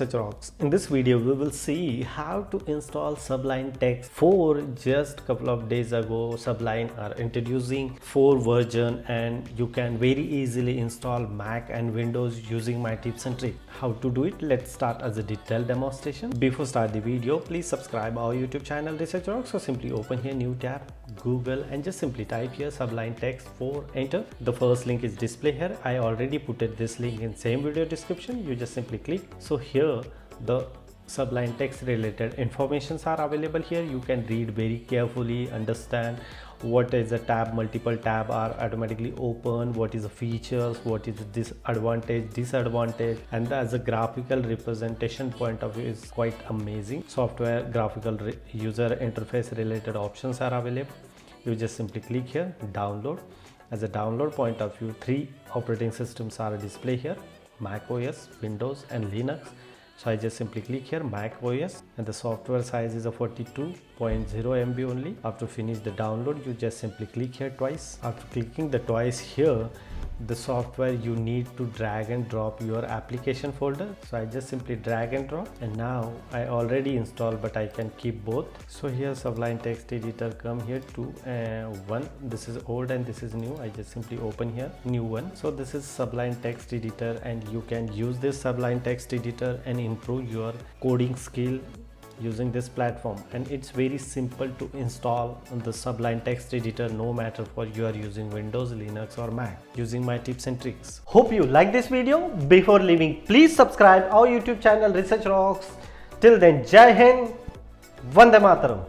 Rocks. In this video we will see how to install Sublime Text 4. Just couple of days ago Sublime are introducing 4 version and you can very easily install Mac and Windows using my tips and tricks. How to do it? Let's start as a detailed demonstration. Before start the video, please subscribe our YouTube channel Research Rocks. So simply open here new tab, Google, and just simply type here Sublime Text 4, enter. The first link is display here. I already put this link in same video description. You just simply click. So here the Sublime Text related informations are available here. You can read very carefully, understand what is the tab, multiple tab are automatically open, what is the features, what is this disadvantage, and as a graphical representation point of view is quite amazing. Software graphical user interface related options are available. You just simply click here, download. As a download point of view, 3 operating systems are displayed here: macOS, Windows, and Linux. So I just simply click here Mac OS, and the software size is a 42.0 MB only. After finish the download, you just simply click here twice. After clicking the twice here, the software you need to drag and drop your application folder. So I just simply drag and drop, and now I already installed but I can keep both. So here Sublime Text Editor come here to one. This is old and this is new. I just simply open here new one. So this is Sublime Text Editor, and you can use this Sublime Text Editor and improve your coding skill using this platform. And it's very simple to install the Sublime Text Editor, no matter for you are using Windows, Linux, or Mac, using my tips and tricks. Hope you like this video. Before leaving, please subscribe our YouTube channel Research Rocks. Till then, Jai Hind, Vande Mataram.